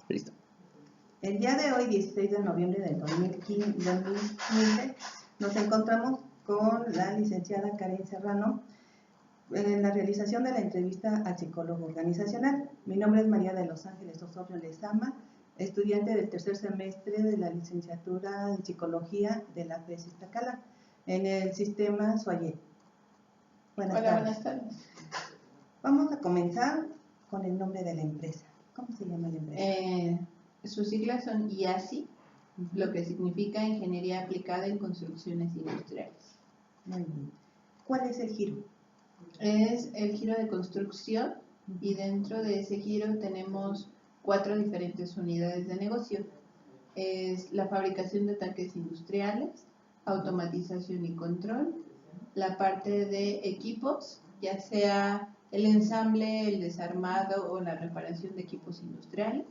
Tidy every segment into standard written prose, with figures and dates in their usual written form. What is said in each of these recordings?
Listo. El día de hoy, 16 de noviembre del 2015, nos encontramos con la licenciada Karen Serrano en la realización de la entrevista al psicólogo organizacional. Mi nombre es María de los Ángeles Osorio Lezama, estudiante del tercer semestre de la licenciatura en Psicología de la FES Iztacala, en el sistema SUAYET. Buenas tardes. Vamos a comenzar con el nombre de la empresa. ¿Cómo se llama la empresa? Sus siglas son IASI, lo que significa Ingeniería Aplicada en Construcciones Industriales. Muy bien. ¿Cuál es el giro? Es el giro de construcción y dentro de ese giro tenemos 4 diferentes unidades de negocio. Es la fabricación de tanques industriales, automatización y control, la parte de equipos, ya sea el ensamble, el desarmado o la reparación de equipos industriales.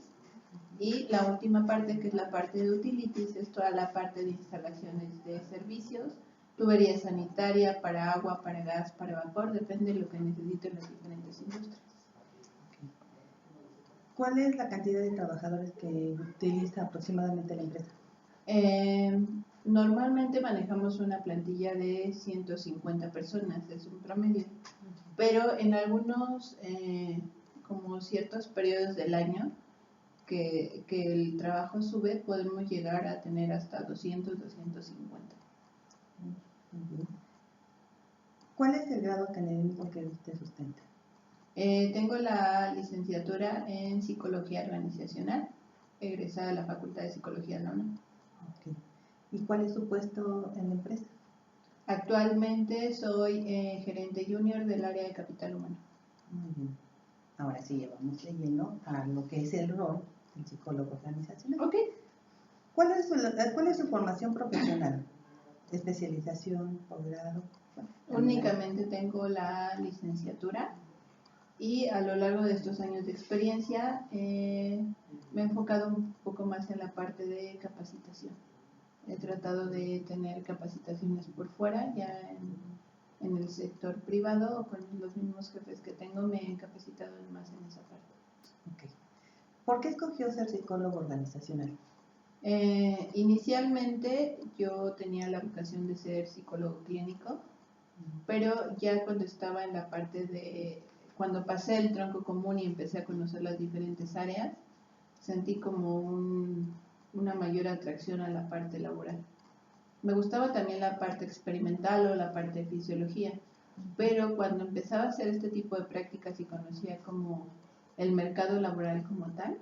Y la última parte, que es la parte de utilities, es toda la parte de instalaciones de servicios, tubería sanitaria, para agua, para gas, para vapor, depende de lo que necesiten las diferentes industrias. ¿Cuál es la cantidad de trabajadores que utiliza aproximadamente la empresa? Normalmente manejamos una plantilla de 150 personas, es un promedio, pero en algunos, como ciertos periodos del año, que el trabajo sube, podemos llegar a tener hasta 200, 250. ¿Cuál es el grado académico que usted sustenta? Tengo la licenciatura en Psicología Organizacional, egresada de la Facultad de Psicología de la UNAM. Okay. ¿Y cuál es su puesto en la empresa? Actualmente soy gerente junior del área de capital humano. Muy bien. Ahora sí, llevamos de lleno a lo que es el rol del psicólogo organizacional. Ok. ¿Cuál es su formación profesional? ¿Especialización, posgrado? Únicamente tengo la licenciatura y a lo largo de estos años de experiencia me he enfocado un poco más en la parte de capacitación. He tratado de tener capacitaciones por fuera, ya en el sector privado o con los mismos jefes que tengo me he capacitado más en esa parte. Okay. ¿Por qué escogió ser psicólogo organizacional? Inicialmente yo tenía la vocación de ser psicólogo clínico, pero ya cuando estaba en la parte de, cuando pasé el tronco común y empecé a conocer las diferentes áreas, sentí como una mayor atracción a la parte laboral. Me gustaba también la parte experimental o la parte de fisiología, pero cuando empezaba a hacer este tipo de prácticas y conocía como el mercado laboral como tal,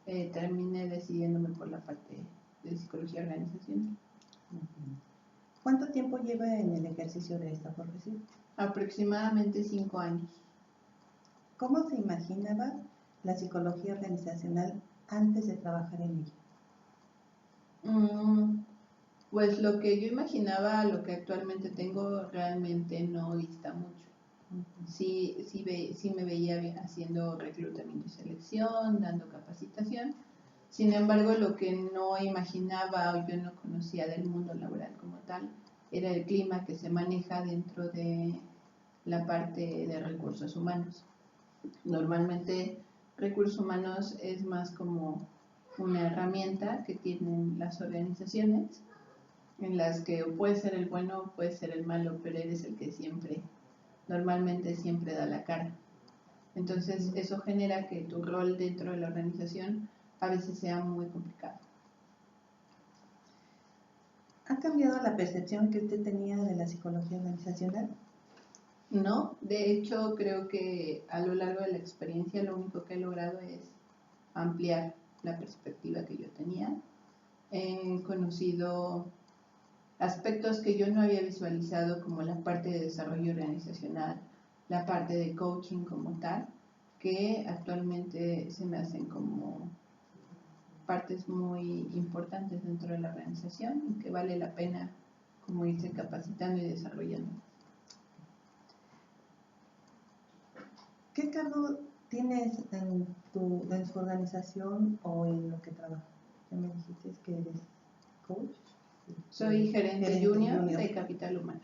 terminé decidiéndome por la parte de psicología organizacional. ¿Cuánto tiempo lleva en el ejercicio de esta profesión? Aproximadamente 5 años. ¿Cómo se imaginaba la psicología organizacional antes de trabajar en ella? Pues lo que yo imaginaba, lo que actualmente tengo, realmente no dista mucho. Sí me veía haciendo reclutamiento y selección, dando capacitación. Sin embargo, lo que no imaginaba o yo no conocía del mundo laboral como tal era el clima que se maneja dentro de la parte de recursos humanos. Normalmente, recursos humanos es más como una herramienta que tienen las organizaciones en las que puede ser el bueno o puede ser el malo, pero eres el que normalmente siempre da la cara. Entonces eso genera que tu rol dentro de la organización a veces sea muy complicado. ¿Ha cambiado la percepción que usted tenía de la psicología organizacional? No, de hecho creo que a lo largo de la experiencia lo único que he logrado es ampliar la perspectiva que yo tenía. He conocido aspectos que yo no había visualizado, como la parte de desarrollo organizacional, la parte de coaching como tal, que actualmente se me hacen como partes muy importantes dentro de la organización y que vale la pena como irse capacitando y desarrollando. ¿Qué cargo tienes en su organización o en lo que trabajas? Ya me dijiste que eres coach. Soy gerente junior de capital humano.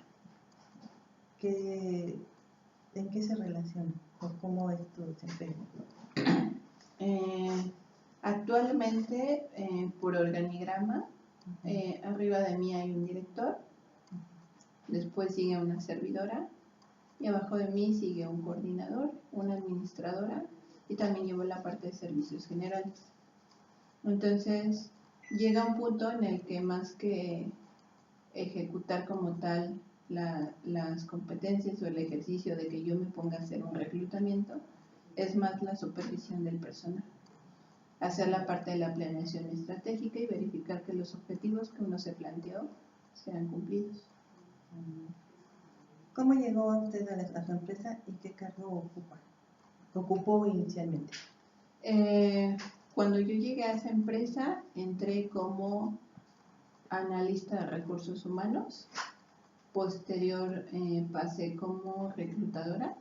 ¿En qué se relaciona o cómo es tu desempeño? Actualmente, por organigrama, arriba de mí hay un director, después sigue una servidora y abajo de mí sigue un coordinador, una administradora y también llevo la parte de servicios generales. Entonces, llega un punto en el que más que ejecutar como tal las competencias o el ejercicio de que yo me ponga a hacer un reclutamiento, es más la supervisión del personal. Hacer la parte de la planeación estratégica y verificar que los objetivos que uno se planteó sean cumplidos. ¿Cómo llegó usted a su empresa y qué cargo ocupó inicialmente? Cuando yo llegué a esa empresa, entré como analista de recursos humanos. Posterior pasé como reclutadora.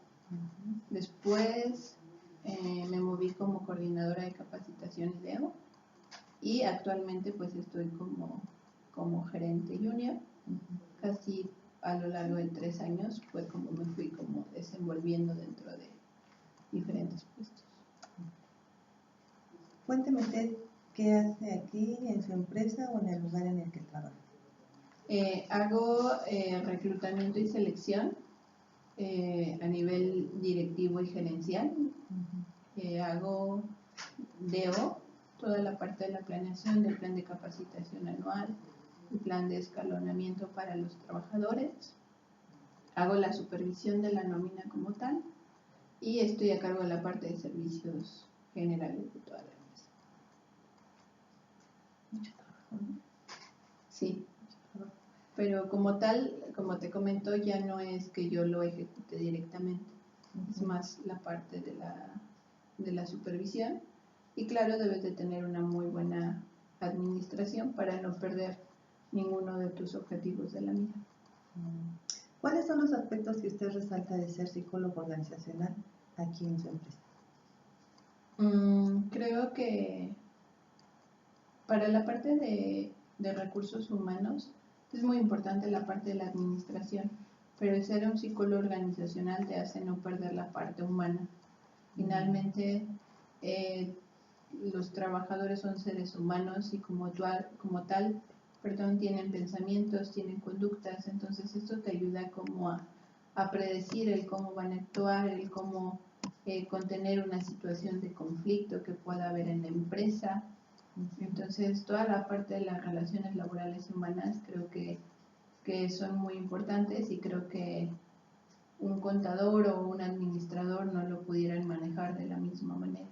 Después me moví como coordinadora de capacitación IDEO y actualmente pues estoy como gerente junior. Casi a lo largo de 3 años fue como me fui como desenvolviendo dentro de diferentes puestos. Cuénteme usted qué hace aquí en su empresa o en el lugar en el que trabaja. Hago reclutamiento y selección a nivel directivo y gerencial. Hago DEO, toda la parte de la planeación del plan de capacitación anual, el plan de escalonamiento para los trabajadores. Hago la supervisión de la nómina como tal y estoy a cargo de la parte de servicios generales de toda la empresa. Mucho trabajo, ¿no? Sí, pero como tal, como te comento, ya no es que yo lo ejecute directamente, es más la parte de la supervisión y claro, debes de tener una muy buena administración para no perder ninguno de tus objetivos de la misma. ¿Cuáles son los aspectos que usted resalta de ser psicólogo organizacional aquí en su empresa? Creo que para la parte de recursos humanos es muy importante la parte de la administración, pero el ser un psicólogo organizacional te hace no perder la parte humana. Finalmente, los trabajadores son seres humanos y como tal, tienen pensamientos, tienen conductas, entonces esto te ayuda como a predecir el cómo van a actuar, el cómo contener una situación de conflicto que pueda haber en la empresa. Entonces, toda la parte de las relaciones laborales humanas creo que son muy importantes y creo que un contador o un administrador no lo pudieran manejar de la misma manera.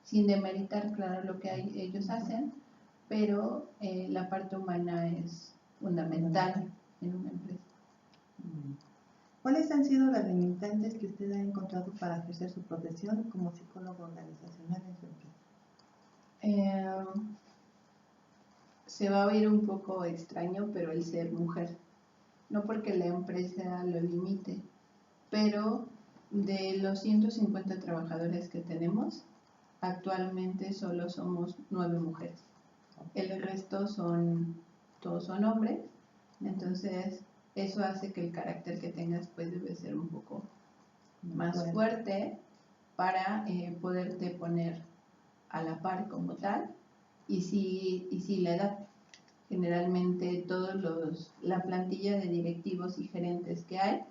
Sin demeritar, claro, lo que ellos hacen, pero la parte humana es fundamental en una empresa. ¿Cuáles han sido las limitantes que usted ha encontrado para ejercer su profesión como psicólogo organizacional en su empresa? Se va a oír un poco extraño, pero el ser mujer. No porque la empresa lo limite, pero de los 150 trabajadores que tenemos, actualmente solo somos 9 mujeres. El resto todos son hombres, entonces eso hace que el carácter que tengas pues debe ser un poco más fuerte para poderte poner a la par como tal y sí la edad. Generalmente la plantilla de directivos y gerentes que hay,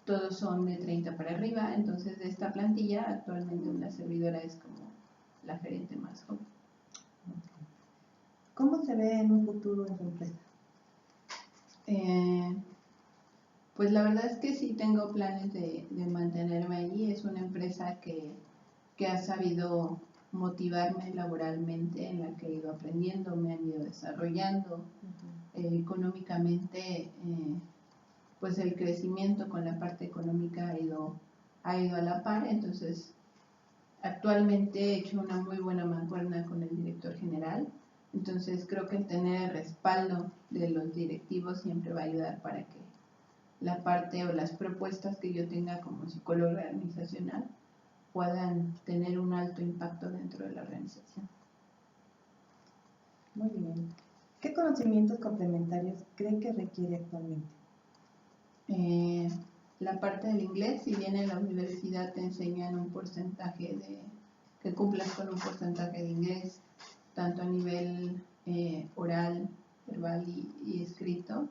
todos son de 30 para arriba, entonces de esta plantilla actualmente una servidora es como la gerente más joven. ¿Cómo se ve en un futuro en su empresa? Pues la verdad es que sí tengo planes de mantenerme allí. Es una empresa que ha sabido motivarme laboralmente, en la que he ido aprendiendo, me han ido desarrollando. Económicamente, pues el crecimiento con la parte económica ha ido a la par. Entonces, actualmente he hecho una muy buena mancuerna con el director general. Entonces, creo que el tener el respaldo de los directivos siempre va a ayudar para que la parte o las propuestas que yo tenga como psicóloga organizacional puedan tener un alto impacto dentro de la organización. Muy bien. ¿Qué conocimientos complementarios cree que requiere actualmente? La parte del inglés, si bien en la universidad te enseñan un porcentaje que cumplas con un porcentaje de inglés tanto a nivel oral, verbal y escrito.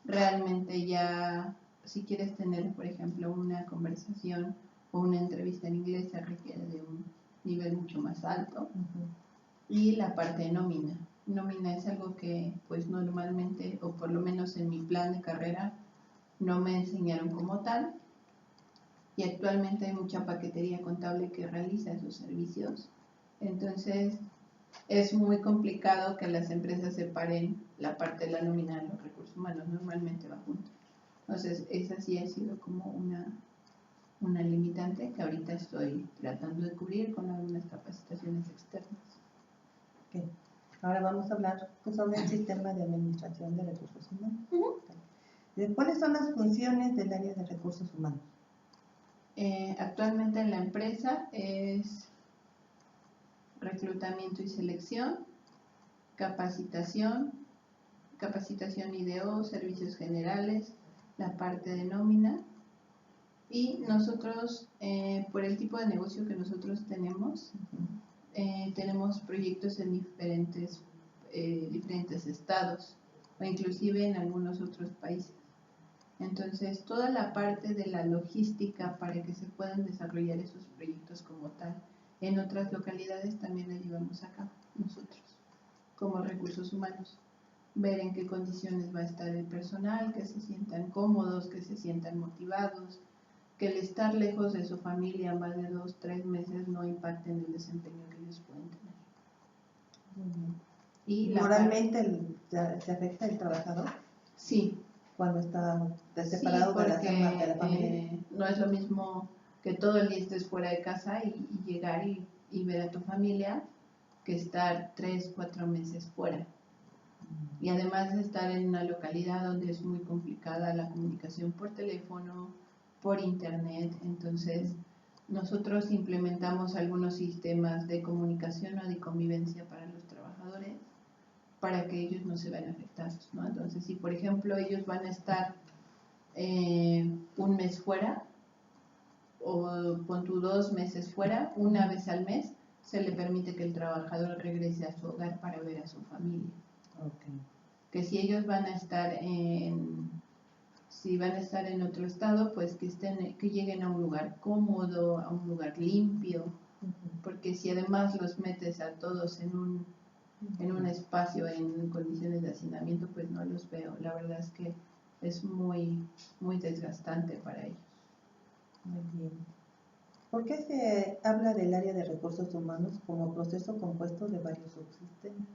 Realmente ya, si quieres tener, por ejemplo, una conversación o una entrevista en inglés, se requiere de un nivel mucho más alto. Y la parte de nómina. Nómina es algo que pues normalmente, o por lo menos en mi plan de carrera, no me enseñaron como tal. Y actualmente hay mucha paquetería contable que realiza esos servicios. Entonces es muy complicado que las empresas separen la parte de la nómina de los recursos humanos. Normalmente va junto. Entonces esa sí ha sido como una limitante que ahorita estoy tratando de cubrir con algunas capacitaciones externas. Okay. Ahora vamos a hablar sobre el sistema de administración de recursos humanos. ¿Cuáles son las funciones del área de recursos humanos? Actualmente en la empresa es reclutamiento y selección, capacitación IDO, servicios generales, la parte de nómina. Y nosotros, por el tipo de negocio que nosotros tenemos, tenemos proyectos en diferentes estados o inclusive en algunos otros países. Entonces, toda la parte de la logística para que se puedan desarrollar esos proyectos como tal en otras localidades también la llevamos a cabo nosotros, como recursos humanos. Ver en qué condiciones va a estar el personal, que se sientan cómodos, que se sientan motivados, que el estar lejos de su familia más de 2-3 meses no impacte en el desempeño que ellos pueden tener. Muy bien. Y ¿Moralmente se afecta el trabajador? Sí. Cuando está separado de la familia. No es lo mismo que todo el día estés fuera de casa y llegar y ver a tu familia que estar 3-4 meses fuera. Y además de estar en una localidad donde es muy complicada la comunicación por teléfono, por internet. Entonces nosotros implementamos algunos sistemas de comunicación o de convivencia para los trabajadores para que ellos no se vean afectados, ¿no? Entonces, si por ejemplo ellos van a estar un mes fuera o pon tú 2 meses fuera, una vez al mes se le permite que el trabajador regrese a su hogar para ver a su familia. Okay. Que si ellos van a estar en otro estado, pues que lleguen a un lugar cómodo, a un lugar limpio, porque si además los metes a todos en un espacio en condiciones de hacinamiento, pues no los veo. La verdad es que es muy, muy desgastante para ellos. Muy bien. ¿Por qué se habla del área de recursos humanos como proceso compuesto de varios subsistemas?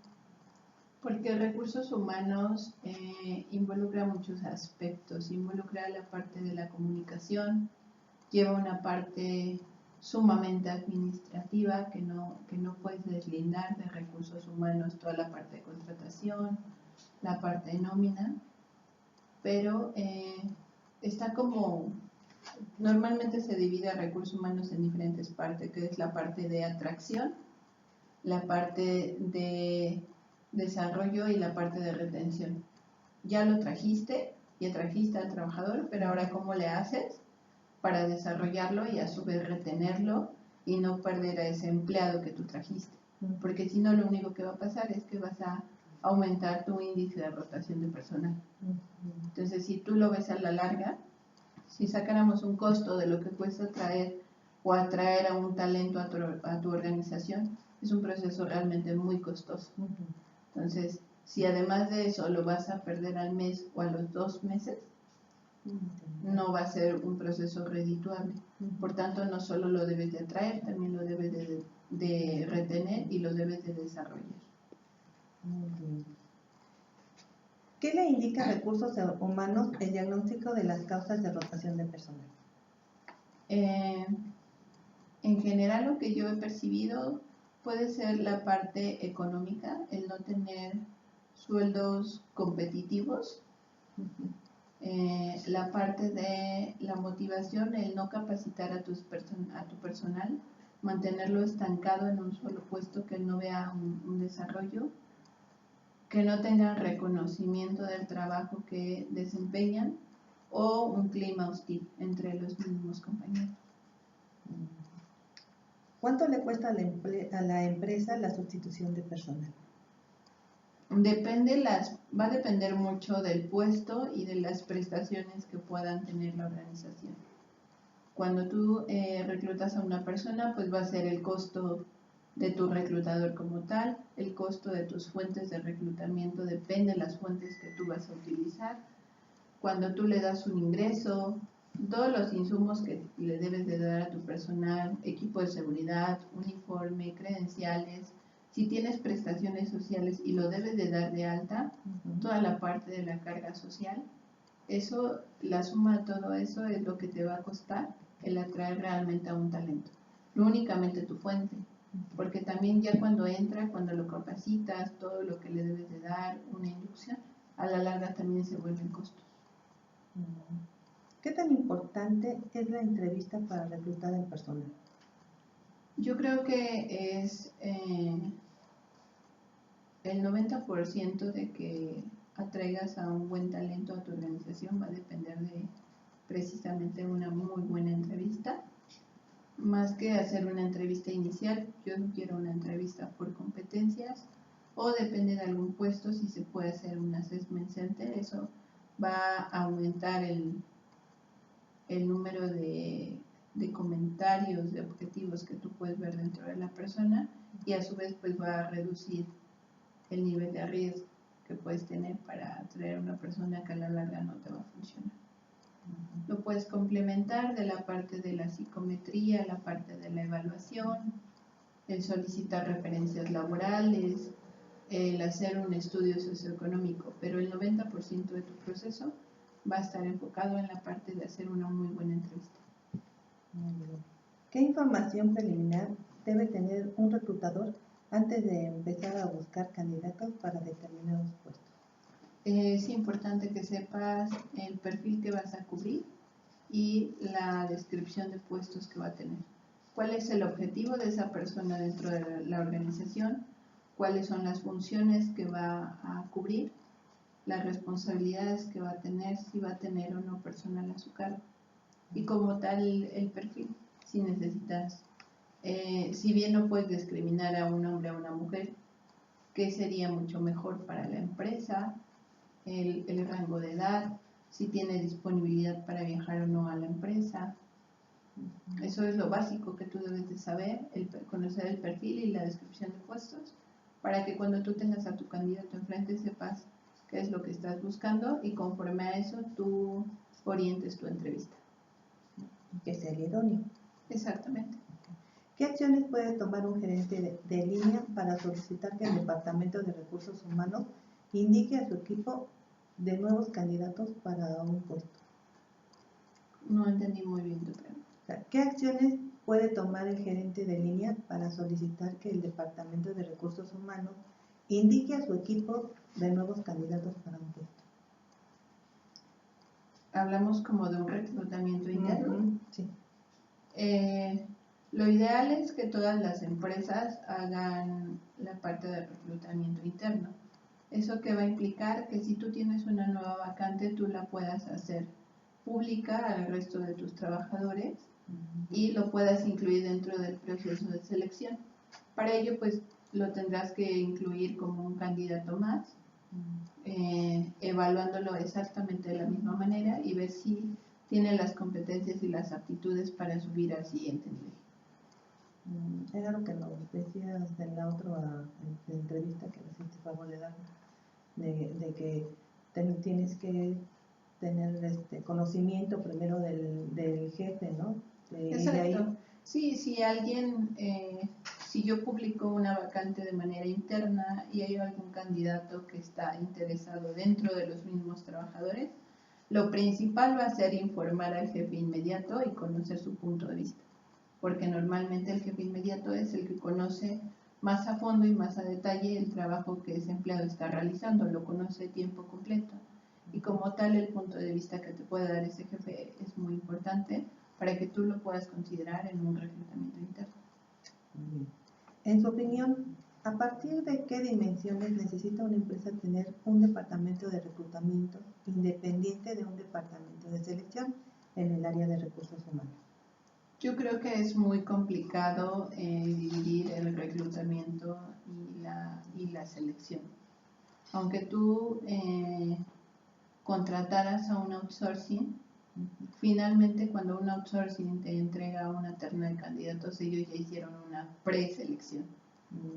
Porque recursos humanos involucra muchos aspectos, involucra la parte de la comunicación, lleva una parte sumamente administrativa que no puedes deslindar de recursos humanos, toda la parte de contratación, la parte de nómina, pero está como, normalmente se divide a recursos humanos en diferentes partes, que es la parte de atracción, la parte de desarrollo y la parte de retención. Ya lo trajiste, ya trajiste al trabajador, pero ahora ¿cómo le haces para desarrollarlo y a su vez retenerlo y no perder a ese empleado que tú trajiste? Porque si no, lo único que va a pasar es que vas a aumentar tu índice de rotación de personal. Entonces, si tú lo ves a la larga, si sacáramos un costo de lo que cuesta traer o atraer a un talento a tu organización, es un proceso realmente muy costoso. Entonces, si además de eso lo vas a perder al mes o a los 2 meses, no va a ser un proceso redituable. Por tanto, no solo lo debes de atraer, también lo debes de retener y lo debes de desarrollar. Muy bien. ¿Qué le indica a recursos humanos el diagnóstico de las causas de rotación de personal? En general, lo que yo he percibido puede ser la parte económica, el no tener sueldos competitivos, la parte de la motivación, el no capacitar a tu personal, mantenerlo estancado en un solo puesto, que no vea un desarrollo, que no tengan reconocimiento del trabajo que desempeñan o un clima hostil entre los mismos compañeros. ¿Cuánto le cuesta a la empresa la sustitución de personal? Va a depender mucho del puesto y de las prestaciones que puedan tener la organización. Cuando tú reclutas a una persona, pues va a ser el costo de tu reclutador como tal, el costo de tus fuentes de reclutamiento, depende de las fuentes que tú vas a utilizar. Cuando tú le das un ingreso, todos los insumos que le debes de dar a tu personal, equipo de seguridad, uniforme, credenciales, si tienes prestaciones sociales y lo debes de dar de alta, toda la parte de la carga social, eso, la suma de todo eso es lo que te va a costar el atraer realmente a un talento, no únicamente tu fuente, porque también ya cuando entra, cuando lo capacitas, todo lo que le debes de dar, una inducción, a la larga también se vuelven costos. ¿Qué tan importante es la entrevista para reclutar al personal? Yo creo que es el 90% de que atraigas a un buen talento a tu organización va a depender de precisamente una muy buena entrevista. Más que hacer una entrevista inicial, yo sugiero una entrevista por competencias o depende de algún puesto si se puede hacer un assessment center. Eso va a aumentar el número de comentarios, de objetivos que tú puedes ver dentro de la persona y a su vez pues va a reducir el nivel de riesgo que puedes tener para atraer a una persona que a la larga no te va a funcionar. Lo puedes complementar de la parte de la psicometría, la parte de la evaluación, el solicitar referencias laborales, el hacer un estudio socioeconómico, pero el 90% de tu proceso va a estar enfocado en la parte de hacer una muy buena entrevista. Muy bien. ¿Qué información preliminar debe tener un reclutador antes de empezar a buscar candidatos para determinados puestos? Es importante que sepas el perfil que vas a cubrir y la descripción de puestos que va a tener. ¿Cuál es el objetivo de esa persona dentro de la organización? ¿Cuáles son las funciones que va a cubrir? Las responsabilidades que va a tener, si va a tener o no personal a su cargo. Y como tal el perfil, si necesitas, si bien no puedes discriminar a un hombre o a una mujer, ¿qué sería mucho mejor para la empresa? El rango de edad, si tiene disponibilidad para viajar o no a la empresa. Eso es lo básico que tú debes de saber, conocer el perfil y la descripción de puestos, para que cuando tú tengas a tu candidato enfrente sepas qué es lo que estás buscando y conforme a eso tú orientes tu entrevista. Que sea el idóneo. Exactamente. ¿Qué acciones puede tomar un gerente de línea para solicitar que el Departamento de Recursos Humanos indique a su equipo de nuevos candidatos para un puesto? No entendí muy bien tu pregunta. O sea, ¿qué acciones puede tomar el gerente de línea para solicitar que el Departamento de Recursos Humanos indique a su equipo de nuevos candidatos para un puesto? Hablamos como de un reclutamiento interno. Sí. Lo ideal es que todas las empresas hagan la parte de reclutamiento interno. Eso que va a implicar que si tú tienes una nueva vacante, tú la puedas hacer pública al resto de tus trabajadores y lo puedas incluir dentro del proceso de selección. Para ello, pues lo tendrás que incluir como un candidato más, evaluándolo exactamente de la misma manera y ver si tiene las competencias y las aptitudes para subir al siguiente nivel. Era lo que nos decías en la otra entrevista que nos hiciste favor de dar, de que tienes que tener conocimiento primero del jefe, ¿no? Exacto. De ahí... Sí, si alguien, si yo publico una vacante de manera interna y hay algún candidato que está interesado dentro de los mismos trabajadores, lo principal va a ser informar al jefe inmediato y conocer su punto de vista, porque normalmente el jefe inmediato es el que conoce más a fondo y más a detalle el trabajo que ese empleado está realizando, lo conoce tiempo completo y como tal el punto de vista que te puede dar ese jefe es muy importante para que tú lo puedas considerar en un reclutamiento interno. En su opinión, ¿a partir de qué dimensiones necesita una empresa tener un departamento de reclutamiento independiente de un departamento de selección en el área de recursos humanos? Yo creo que es muy complicado dividir el reclutamiento y la selección. Aunque tú contrataras a un outsourcing, finalmente cuando un outsourcing te entrega una terna de candidatos, ellos ya hicieron una preselección.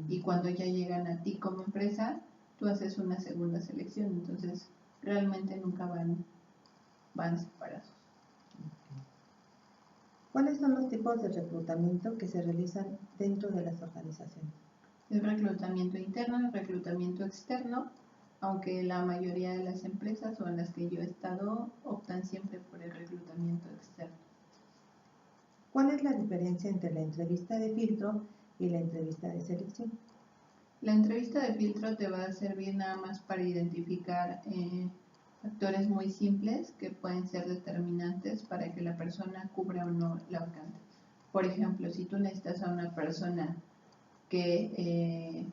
Y cuando ya llegan a ti como empresa, tú haces una segunda selección. Entonces, realmente nunca van separados. ¿Cuáles son los tipos de reclutamiento que se realizan dentro de las organizaciones? El reclutamiento interno, el reclutamiento externo, aunque la mayoría de las empresas o en las que yo he estado optan siempre por el reclutamiento externo. ¿Cuál es la diferencia entre la entrevista de filtro y la entrevista de selección? La entrevista de filtro te va a servir nada más para identificar factores muy simples que pueden ser determinantes para que la persona cubra o no la vacante. Por ejemplo, si tú necesitas a una persona que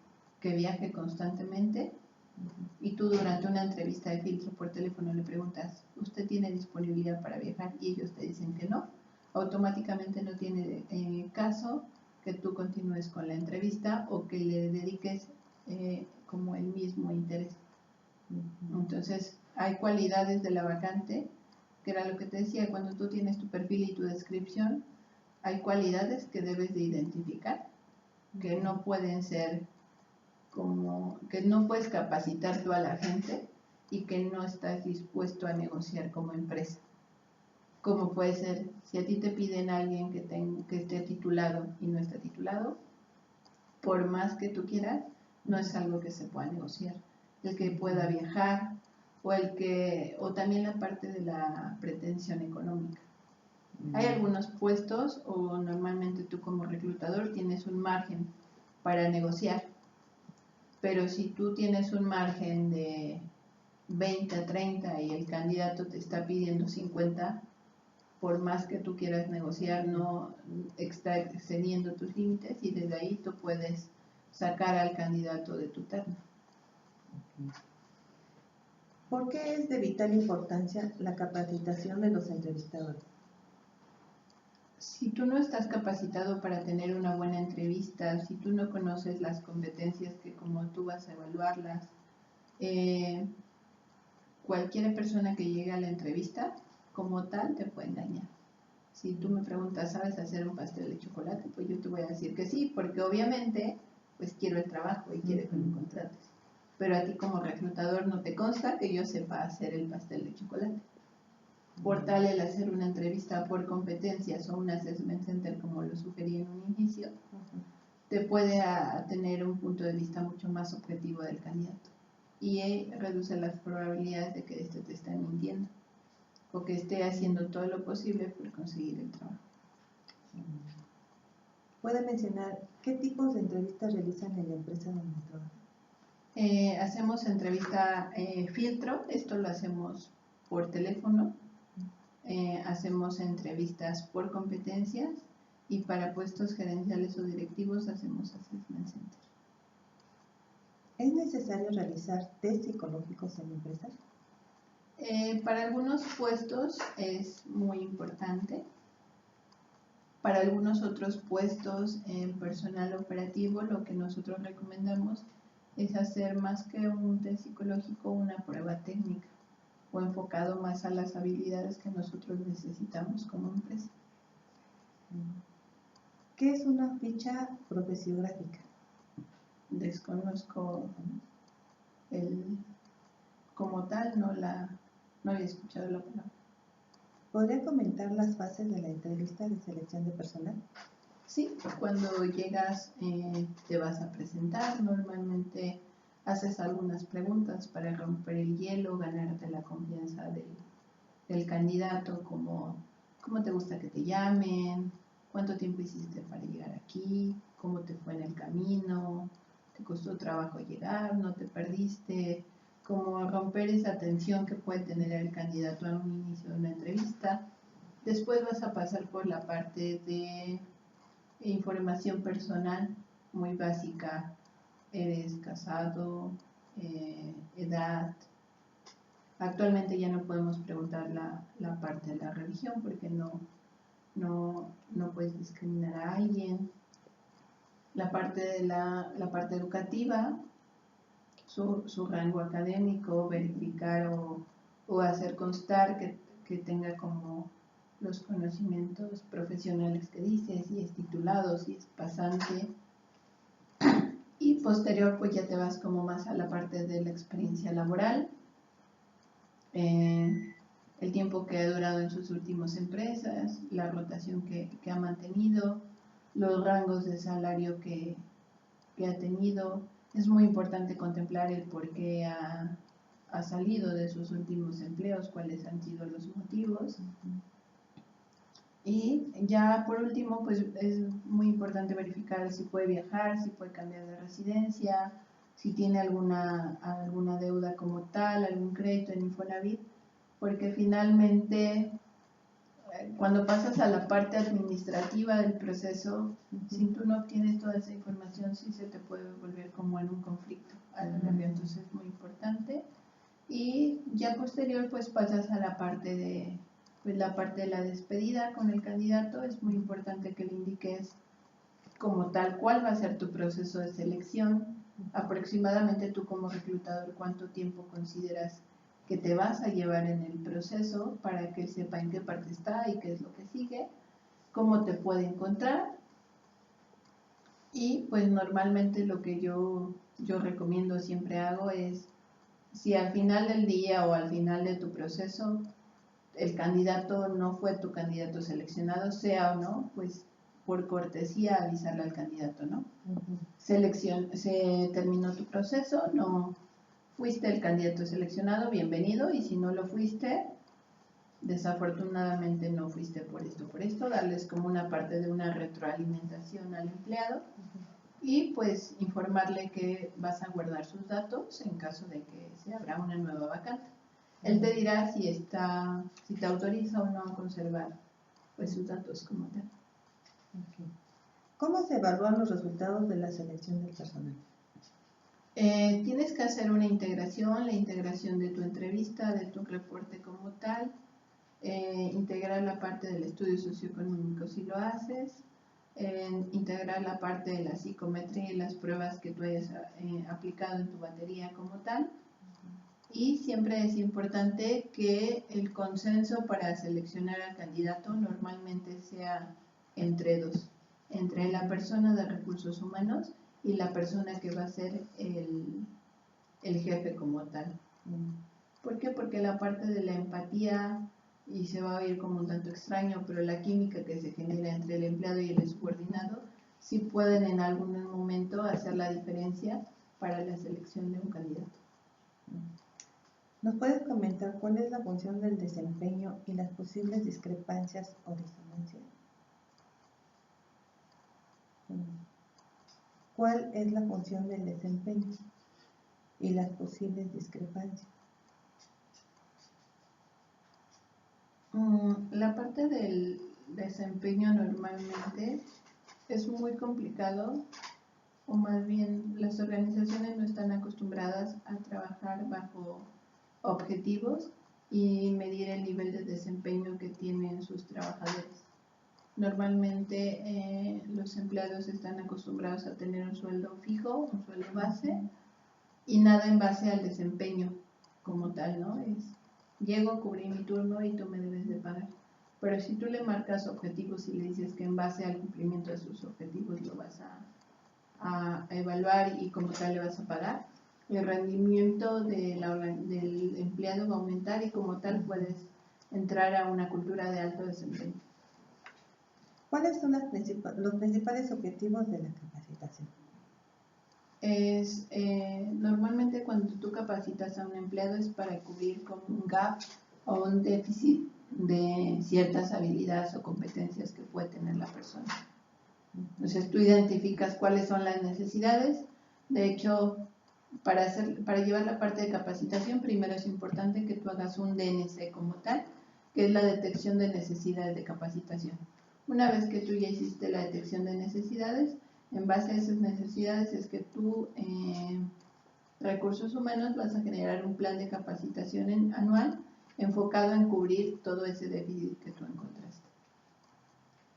viaje constantemente y tú durante una entrevista de filtro por teléfono le preguntas, ¿usted tiene disponibilidad para viajar? Y ellos te dicen que no, automáticamente no tiene caso que tú continúes con la entrevista o que le dediques como el mismo interés. Entonces, hay cualidades de la vacante, que era lo que te decía, cuando tú tienes tu perfil y tu descripción, hay cualidades que debes de identificar, que no pueden ser como, que no puedes capacitar tú a la gente y que no estás dispuesto a negociar como empresa. Como puede ser, si a ti te piden a alguien que esté titulado y no está titulado, por más que tú quieras, no es algo que se pueda negociar. El que pueda viajar o también la parte de la pretensión económica. Hay algunos puestos o normalmente tú como reclutador tienes un margen para negociar, pero si tú tienes un margen de 20 a 30 y el candidato te está pidiendo 50, por más que tú quieras negociar, no está excediendo tus límites y desde ahí tú puedes sacar al candidato de tu terna. ¿Por qué es de vital importancia la capacitación de los entrevistadores? Si tú no estás capacitado para tener una buena entrevista, si tú no conoces las competencias que como tú vas a evaluarlas, cualquier persona que llegue a la entrevista como tal te puede engañar. Si tú me preguntas, ¿sabes hacer un pastel de chocolate? Pues yo te voy a decir que sí, porque obviamente pues quiero el trabajo y quiero que me contrates. Pero a ti como reclutador no te consta que yo sepa hacer el pastel de chocolate. Por tal, el hacer una entrevista por competencias o un assessment center, como lo sugerí en un inicio, te puede tener un punto de vista mucho más objetivo del candidato y reduce las probabilidades de que éste te esté mintiendo o que esté haciendo todo lo posible por conseguir el trabajo. ¿Puede mencionar qué tipos de entrevistas realizan en la empresa donde trabaja? Hacemos entrevista filtro, esto lo hacemos por teléfono. Hacemos entrevistas por competencias y para puestos gerenciales o directivos hacemos assessment center. ¿Es necesario realizar test psicológicos en empresas? Para algunos puestos es muy importante. Para algunos otros puestos en personal operativo, lo que nosotros recomendamos es hacer más que un test psicológico, una prueba técnica o enfocado más a las habilidades que nosotros necesitamos como empresa. ¿Qué es una ficha profesiográfica? Desconozco como tal, no había escuchado la palabra. ¿Podría comentar las fases de la entrevista de selección de personal? Sí, cuando llegas te vas a presentar, normalmente haces algunas preguntas para romper el hielo, ganarte la confianza del candidato, como cómo te gusta que te llamen, cuánto tiempo hiciste para llegar aquí, cómo te fue en el camino, te costó trabajo llegar, no te perdiste, como romper esa tensión que puede tener el candidato a un inicio de una entrevista. Después vas a pasar por la parte de información personal muy básica, eres casado, edad. Actualmente ya no podemos preguntar la parte de la religión porque no no puedes discriminar a alguien. La parte educativa, su rango académico, verificar o hacer constar que tenga como los conocimientos profesionales que dice, si es titulado, si es pasante. Y posterior pues ya te vas como más a la parte de la experiencia laboral, el tiempo que ha durado en sus últimas empresas, la rotación que ha mantenido, los rangos de salario que ha tenido. Es muy importante contemplar el por qué ha salido de sus últimos empleos, cuáles han sido los motivos. Y ya por último, pues es muy importante verificar si puede viajar, si puede cambiar de residencia, si tiene alguna deuda como tal, algún crédito en Infonavit, porque finalmente cuando pasas a la parte administrativa del proceso, si tú no obtienes toda esa información, sí se te puede volver como en un conflicto a la larga, entonces es muy importante. Y ya posterior pues pasas a la parte de la despedida con el candidato. Es muy importante que le indiques como tal cuál va a ser tu proceso de selección, aproximadamente tú como reclutador cuánto tiempo consideras que te vas a llevar en el proceso para que él sepa en qué parte está y qué es lo que sigue, cómo te puede encontrar. Y pues normalmente lo que yo recomiendo, siempre hago es, si al final del día o al final de tu proceso el candidato no fue tu candidato seleccionado, sea o no, pues por cortesía avisarle al candidato, ¿no? Se terminó tu proceso, no fuiste el candidato seleccionado, bienvenido, y si no lo fuiste, desafortunadamente no fuiste por esto, darles como una parte de una retroalimentación al empleado y pues informarle que vas a guardar sus datos en caso de que se abra una nueva vacante. Él te dirá si te autoriza o no a conservar pues sus datos como tal. Okay. ¿Cómo se evalúan los resultados de la selección del personal? Tienes que hacer una integración, la integración de tu entrevista, de tu reporte como tal, integrar la parte del estudio socioeconómico si lo haces, integrar la parte de la psicometría y las pruebas que tú hayas aplicado en tu batería como tal. Y siempre es importante que el consenso para seleccionar al candidato normalmente sea entre dos, entre la persona de recursos humanos y la persona que va a ser el jefe como tal. ¿Por qué? Porque la parte de la empatía, y se va a oír como un tanto extraño, pero la química que se genera entre el empleado y el subordinado, sí pueden en algún momento hacer la diferencia para la selección de un candidato. ¿Nos puedes comentar cuál es la función del desempeño y las posibles discrepancias o disonancias? ¿Cuál es la función del desempeño y las posibles discrepancias? La parte del desempeño normalmente es muy complicado, o más bien las organizaciones no están acostumbradas a trabajar bajo objetivos y medir el nivel de desempeño que tienen sus trabajadores. Normalmente los empleados están acostumbrados a tener un sueldo fijo, un sueldo base, y nada en base al desempeño como tal, ¿no? Llego, cubrí mi turno y tú me debes de pagar. Pero si tú le marcas objetivos y le dices que en base al cumplimiento de sus objetivos lo vas a evaluar y como tal le vas a pagar, el rendimiento del empleado va a aumentar y como tal puedes entrar a una cultura de alto desempeño. ¿Cuáles son los principales objetivos de la capacitación? Normalmente cuando tú capacitas a un empleado es para cubrir como un gap o un déficit de ciertas habilidades o competencias que puede tener la persona. Entonces tú identificas cuáles son las necesidades. De hecho, para llevar la parte de capacitación, primero es importante que tú hagas un DNC como tal, que es la detección de necesidades de capacitación. Una vez que tú ya hiciste la detección de necesidades, en base a esas necesidades es que tú, recursos humanos, vas a generar un plan de capacitación anual enfocado en cubrir todo ese déficit que tú encontraste.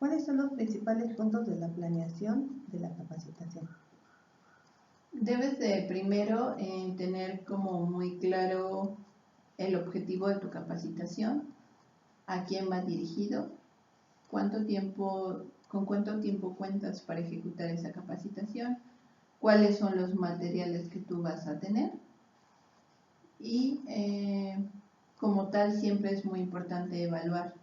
¿Cuáles son los principales puntos de la planeación de la capacitación? Debes de primero tener como muy claro el objetivo de tu capacitación, a quién va dirigido, con cuánto tiempo cuentas para ejecutar esa capacitación, cuáles son los materiales que tú vas a tener y como tal siempre es muy importante evaluar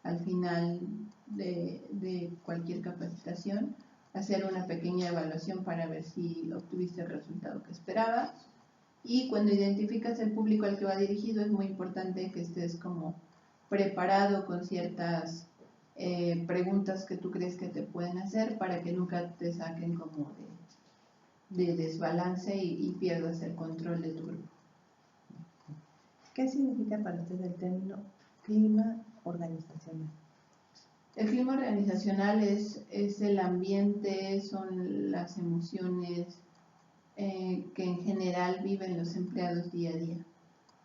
al final de cualquier capacitación, hacer una pequeña evaluación para ver si obtuviste el resultado que esperabas. Y cuando identificas el público al que va dirigido, es muy importante que estés como preparado con ciertas preguntas que tú crees que te pueden hacer para que nunca te saquen como de desbalance y pierdas el control de tu grupo. ¿Qué significa para usted el término clima organizacional? El clima organizacional es el ambiente, son las emociones que en general viven los empleados día a día.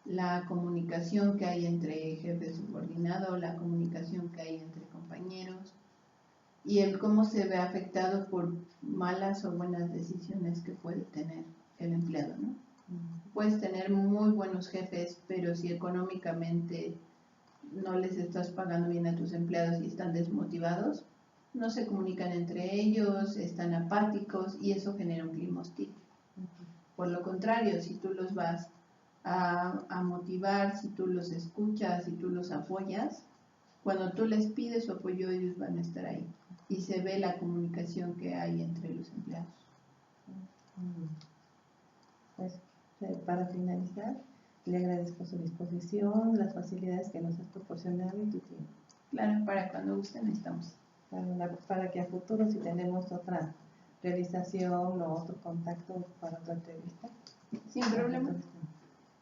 La comunicación que hay entre jefe subordinado, la comunicación que hay entre compañeros y el cómo se ve afectado por malas o buenas decisiones que puede tener el empleado, ¿no? Puedes tener muy buenos jefes, pero si económicamente no les estás pagando bien a tus empleados y están desmotivados, no se comunican entre ellos, están apáticos y eso genera un clima hostil. Por lo contrario, si tú los vas a motivar, si tú los escuchas, si tú los apoyas, cuando tú les pides su apoyo, ellos van a estar ahí y se ve la comunicación que hay entre los empleados. Pues, para finalizar, le agradezco su disposición, las facilidades que nos has proporcionado y tu tiempo. Claro, para cuando gusten estamos. Para que a futuro, si tenemos otra realización o otro contacto para otra entrevista. Sin problema.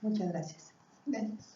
Muchas gracias. Gracias.